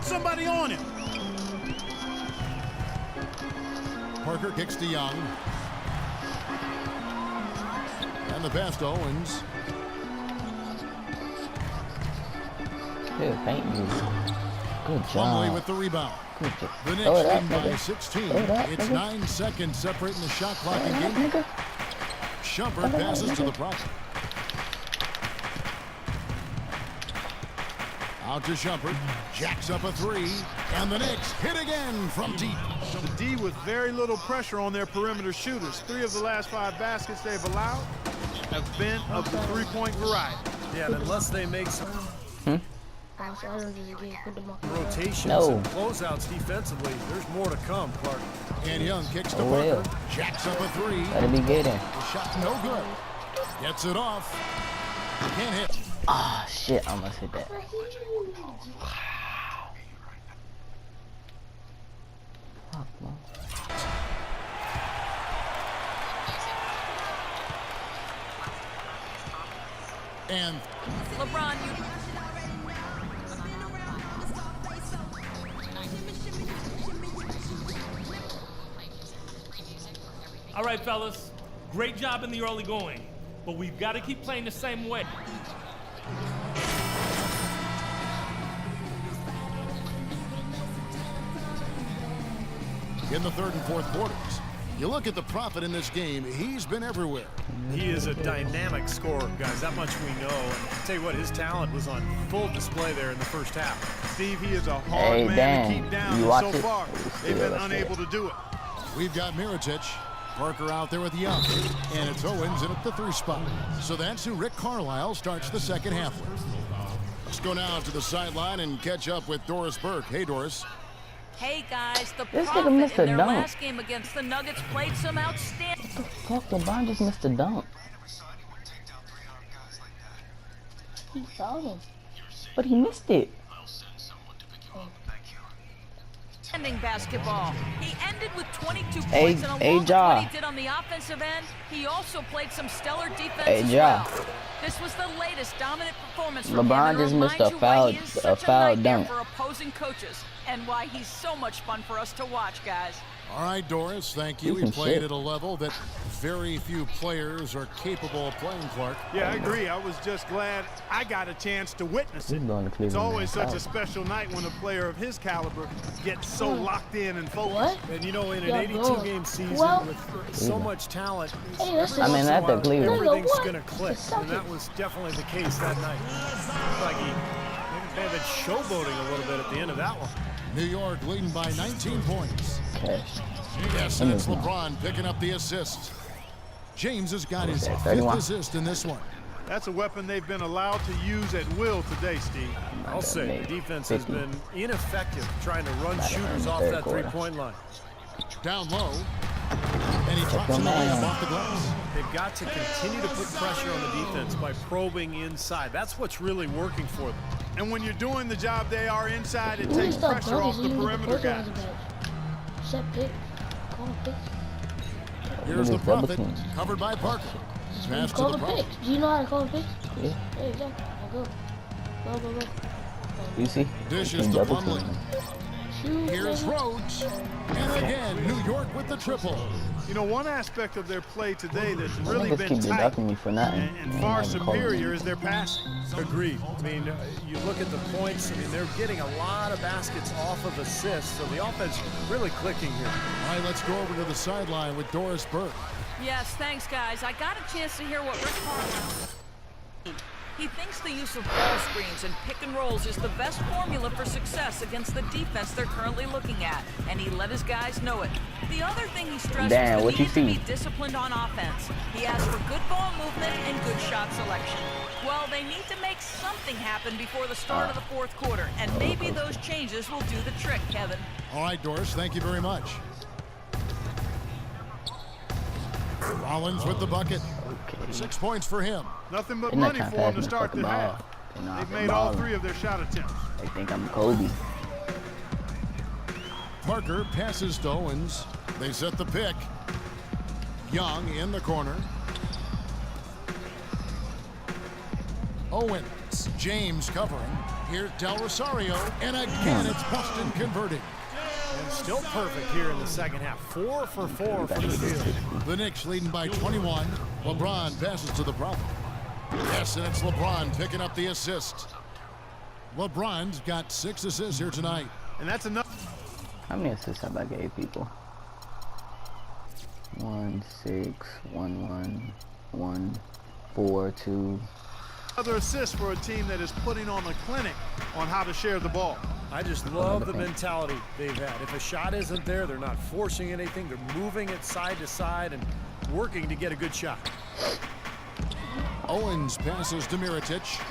somebody on him. Parker kicks to Young. And the pass to Owens. Good, thank you. Good Plumlee job. with the rebound. Good job. The Knicks Throw it up, win by nigga. 16. Throw it up, It's nigga. 9 seconds separating the shot clock Throw and it up, game. nigga. Shumpert passes to the Prophet. Out to Shumpert. Jacks up a three. And the Knicks hit again from deep. The D with very little pressure on their perimeter shooters. 3 of the last 5 baskets they've allowed have been of the three-point variety. Yeah, and unless they make some rotations No. and closeouts defensively, there's more to come, Clark. And Young kicks to Oh, Parker. well. Jacks up a three. Let it be getting. The shot no good. Gets it off. Can't hit. Ah, shit, I almost hit that. Fuck, man. And LeBron, you. All right, fellas. Great job in the early going, but we've got to keep playing the same way. in the third and fourth quarters. You look at the Prophet in this game, he's been everywhere. He is a dynamic scorer, guys. That much we know. And I'll tell you what, his talent was on full display there in the first half. Steve, he is a hard man Dan, to keep down, you and watch so it? far, they've been Let's see it. unable to do it. We've got Mirotic. Parker out there with Young. And it's Owens in at the 3 spot. So that's who Rick Carlisle starts the second half with. Let's go now to the sideline and catch up with Doris Burke. Hey, Doris. Hey guys, the This nigga Prophet missed a in their dunk. last game against the Nuggets played some outstanding. Fuck, LeBron just missed a dunk. He saw him, but he missed it. Basketball. He ended with 22 Hey, points, and hey, along with Ja. what he did on the offensive end, he also played some stellar defense Hey, as Ja. well. This was the latest dominant performance from LeBron him, and just missed reminds a you foul- why he is a such foul nightmare dunk. for opposing coaches, and why he's so much fun for us to watch, guys. All right, Doris, thank you. You We can played shit. at a level that very few players are capable of playing, Clark. Yeah, I agree. I was just glad I got a chance to witness it. He's going to It's Cleveland always now. such a special night when a player of his caliber gets so locked in and focused. And you know, in an Yeah, 82-game season well- with so much talent, Hey, listen. every I mean, once in a at the while, Cleveland. everything's What? going to click. Just suck And that it. was definitely the case that night. Like he may have been showboating a little bit at the end of that one. New York leading by 19 points. Okay. Yes, and it's LeBron picking up the assist. James has got his 31. 5th assist in this one. That's a weapon they've been allowed to use at will today, Steve. I'll say the Maybe defense has 50. been ineffective trying to run Not shooters in off the that third quarter. three-point line. Down low. And he drops your it man. off the glass. They've got to continue to put pressure on the defense by probing inside. That's what's really working for them. And when you're doing the job they are inside, it You takes stop pressure brothers, off the you need to perimeter put guys. those back. Set pick. Call a pick. Here's the Look at double Prophet, teams. covered by Parker. Pass to Call the a Prophet. pick. Do you know how to call a pick? Yeah. Yeah, exactly. Now go. Go. You see? Dishes Team to double Plumlee. team. Shoot. Here's Rhodes. And again, New York with the triple. You know, one aspect of their play today that's really Niggas been keep tight deducting me for nothing. and Ain't far never calling me. superior is their passing. Agreed. I mean, you look at the points, I mean, they're getting a lot of baskets off of assists, so the offense really clicking here. All right, let's go over to the sideline with Doris Burke. Yes, thanks, guys. I got a chance to hear what Rick Carlisle. He thinks the use of ball screens and pick and rolls is the best formula for success against the defense they're currently looking at, and he let his guys know it. The other thing he stressed Dan, was what the you need to be see? disciplined on offense. He asked for good ball movement and good shot selection. Well, they need to make something happen before the start of the fourth quarter, and maybe those changes will do the trick, Kevin. All right, Doris, thank you very much. Rollins with the bucket. 6 points for him. Nothing but They're not money trying for to them pass to me the start fucking the ball. half. They know They've I'm made all balling. 3 of their shot attempts. They think I'm Kobe. Parker passes to Owens. They set the pick. Young in the corner. Owens. James covering. Here's Del Rosario, and again it's Boston converting. And still perfect here in the second half. 4 for 4 from the field. The Knicks leading by 21. LeBron passes to the Prophet. Yes, and it's LeBron picking up the assist. LeBron's got 6 assists here tonight. And that's enough. How many assists have I gave people? 1, 6, 1, 1, 1, 4, 2. Another assist for a team that is putting on a clinic on how to share the ball. I just love the mentality they've had. If a shot isn't there, they're not forcing anything. They're moving it side to side and working to get a good shot. Owens passes to Mirotic.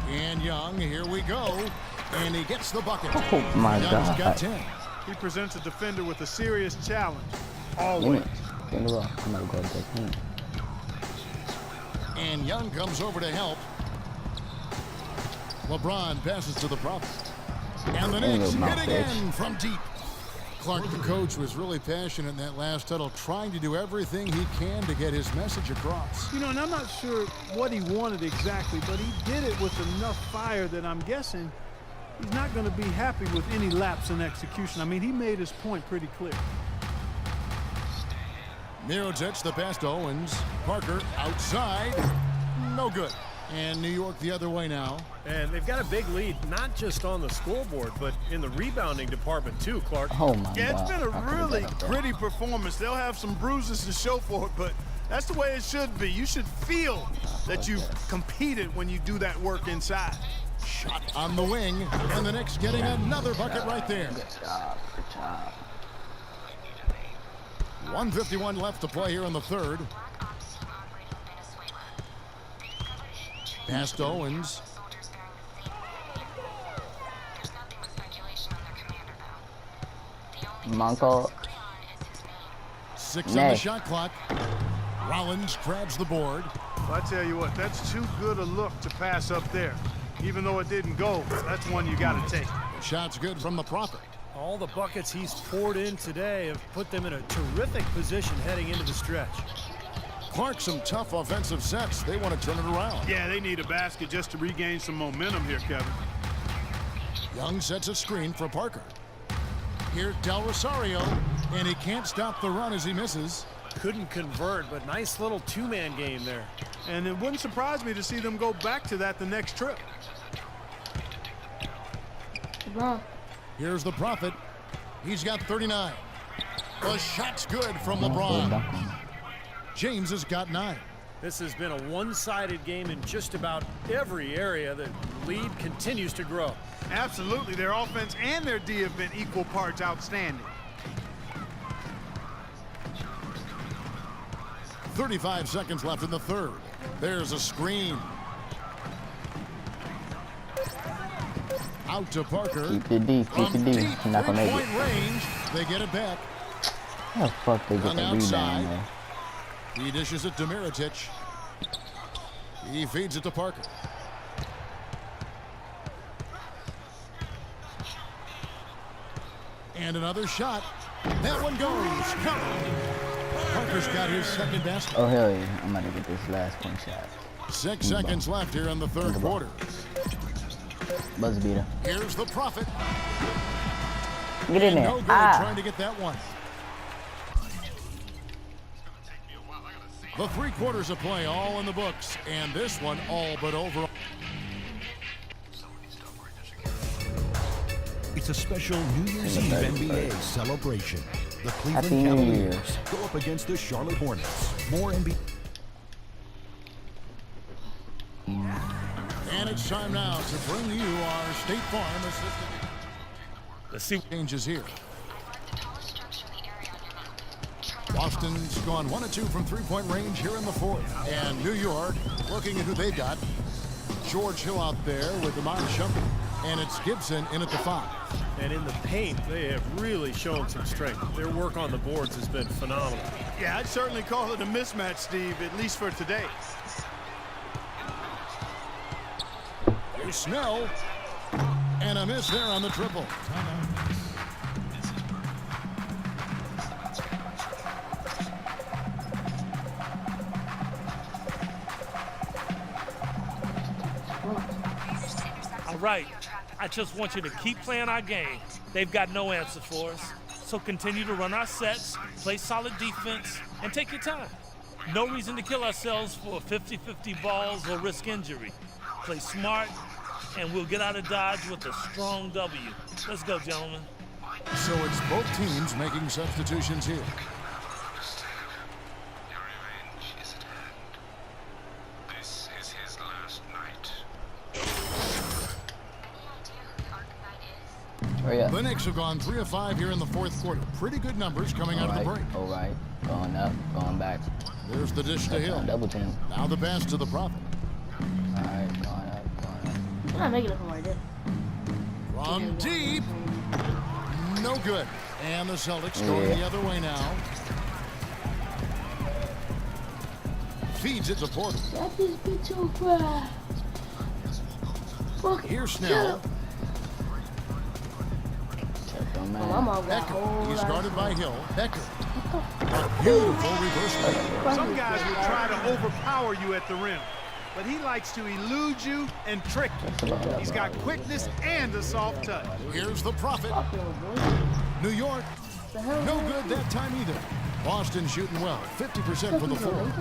And Young, here we go. And he gets the bucket. Oh my Young's God. got 10. He presents a defender with a serious challenge. Give Always. me. Give me the ball. I'm gonna go to the team. And Young comes over to help. LeBron passes to the Prophet. And the Knicks hit again from deep. Clark, the coach, was really passionate in that last huddle, trying to do everything he can to get his message across. You know, and I'm not sure what he wanted exactly, but he did it with enough fire that I'm guessing he's not going to be happy with any lapse in execution. I mean, he made his point pretty clear. Mirotic, the pass to Owens. Parker outside. No good. And New York the other way now. And they've got a big lead, not just on the scoreboard, but in the rebounding department too, Clark. Oh my Yeah, God. it's been a I could've really got up there. gritty performance. They'll have some bruises to show for it, but that's the way it should be. You should feel that you've competed when you do that work inside. Shot on the wing. And the Knicks getting another bucket right there. Good job. Good job. 1:51 left to play here in the third. Pass to Owens. Monko. 6 on Nay. the shot clock. Rollins grabs the board. Well, I tell you what, that's too good a look to pass up there. Even though it didn't go, that's one you got to take. Shot's good from the Prophet. All the buckets he's poured in today have put them in a terrific position heading into the stretch. Clark, some tough offensive sets. They want to turn it around. Yeah, they need a basket just to regain some momentum here, Kevin. Young sets a screen for Parker. Here's Del Rosario, and he can't stop the run as he misses. Couldn't convert, but nice little two-man game there. And it wouldn't surprise me to see them go back to that the next trip. LeBron. Here's the Prophet. He's got 39. The shot's good from Good LeBron. dunk on him. James has got 9. This has been a one-sided game in just about every area. The lead continues to grow. Absolutely. Their offense and their D have been equal parts outstanding. 35 seconds left in the third. There's a screen. Out to Parker. Keep the D. Keep the From D. deep You're not gonna make three-point it. range, they get it back. How the fuck they get Young the outside. rebound there? He dishes it to Mirotic. He feeds it to Parker. And another shot. That one goes. Count. Parker's got his second basket. Oh hell yeah! I'm gonna get this last point shot. 6 seconds left here in the third quarter. Buzzer beater. Here's the Prophet. Get in there. No good trying to get that one. The 3 quarters of play all in the books, and this one all but over. It's a special New Year's Eve NBA celebration. The Cleveland Happy New Cavaliers Year's. go up against the Charlotte Hornets. More NBA. And it's time now to bring you our State Farm assistant. Let's see. Changes here. Boston's gone 1 of 2 from 3-point range here in the fourth. And New York, looking at who they've got. George Hill out there with Iman Shumpert. And it's Gibson in at the 5. And in the paint, they have really shown some strength. Their work on the boards has been phenomenal. Yeah, I'd certainly call it a mismatch, Steve, at least for today. Here's Snell. And a miss there on the triple. All right, I just want you to keep playing our game. They've got no answer for us. So continue to run our sets, play solid defense, and take your time. No reason to kill ourselves for 50-50 balls or risk injury. Play smart, and we'll get out of Dodge with a strong W. Let's go, gentlemen. So it's both teams making substitutions here. Hurry up. The Knicks have gone 3 of 5 here in the fourth quarter. Pretty good numbers coming out of the break. All right. Going up, going back. There's the dish to Hill. Double team. Now the pass to the Prophet. All right, going up, going up. I'm not making it from right there. From deep. No good. And the Celtics going the other way now. Feeds it to Porter. That this bitch too fast. Fuck it. Here's Snell. Oh, I'm all Becker. He's guarded by Hill. Becker. A beautiful reversal. Some guys will try to overpower you at the rim, but he likes to elude you and trick you. He's got quickness and a soft touch. Here's the Prophet. New York. No good that time either. Boston shooting well. 50% for the four.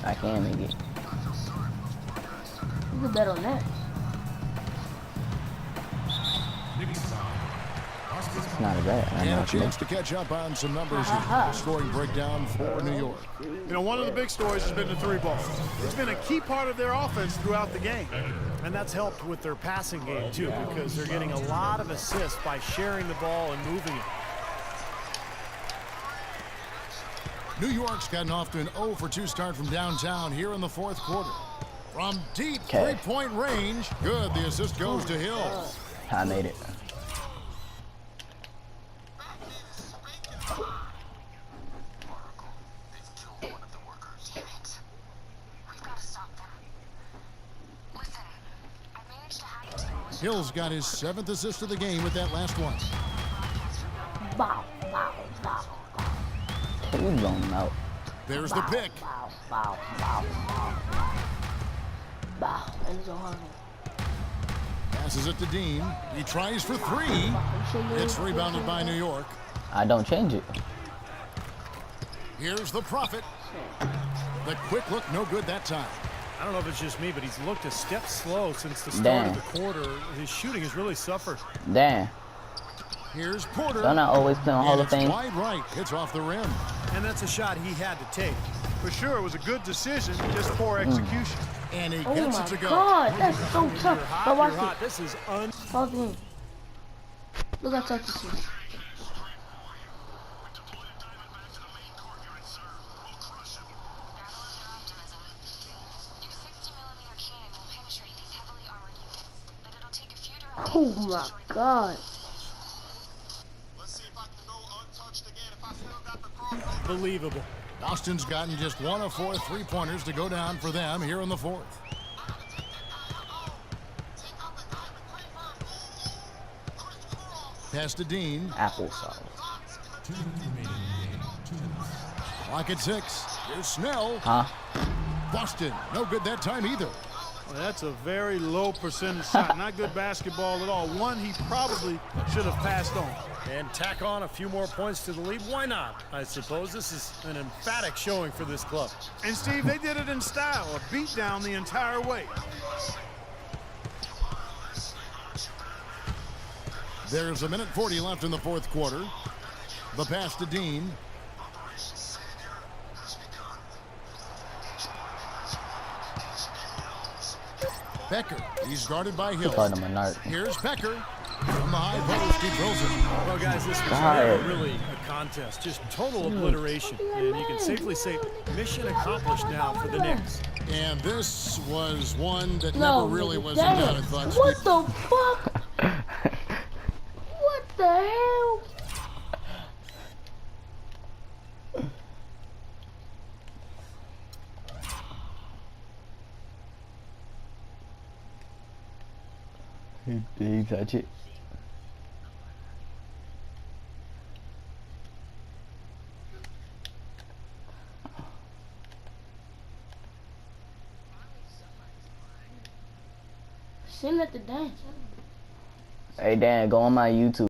I can make it. You could bet on that. It's not a bad. I know And a what you chance to catch up on some numbers here. Scoring breakdown for New York. You know, one of the big stories has been the three ball. It's been a key part of their offense throughout the game. And that's helped with their passing game, too, because they're getting a lot of assists by sharing the ball and moving it. New York's gotten off to an 0 for 2 start from downtown here in the fourth quarter. From deep three-point range. Good. The assist goes to Hill. I made it. Hill's got his 7th assist of the game with that last one. Bow, bow, bow, Can we blow him out? There's the pick. bow, bow, bow, bow, bow. Bow. And it's on Passes it to Dean. He tries for 3. It's rebounded by New York. I don't change it. Here's the Prophet. The quick look, no good that time. I don't know if it's just me, but he's looked a step slow since the start of the quarter. His shooting has really suffered. Damn. Here's Porter. Don't I always play on Hall And of it's Fame? wide right. Hits off the rim. And that's a shot he had to take. For sure, it was a good decision, just poor execution. And he Oh gets my it to go. God, that's so tough. But watch You're hot. it. This is Follow me. Look how tough this is. Oh my God. Believable. Boston's gotten just 1 of 4 3-pointers to go down for them here in the fourth. Pass to Dean. Applesauce. Clock at 6. Here's Snell. Huh? Boston, no good that time either. Well, that's a very low percentage shot. Not good basketball at all. One he probably should have passed on. And tack on a few more points to the lead. Why not? I suppose this is an emphatic showing for this club. And Steve, they did it in style, a beat down the entire way. There's 1:40 left in the fourth quarter. The pass to Dean. Becker, he's guarded by Hill. Part of my nut. Here's Becker. From the high post, he drills it. Well, guys, this was God. never really a contest. Just total obliteration. And you can safely say mission accomplished now for the Knicks. And this was one that No, never really was in damn. doubt, I thought. What the fuck? What the hell? Did he touch it? Send at the dance. Hey Dan, go on my YouTube.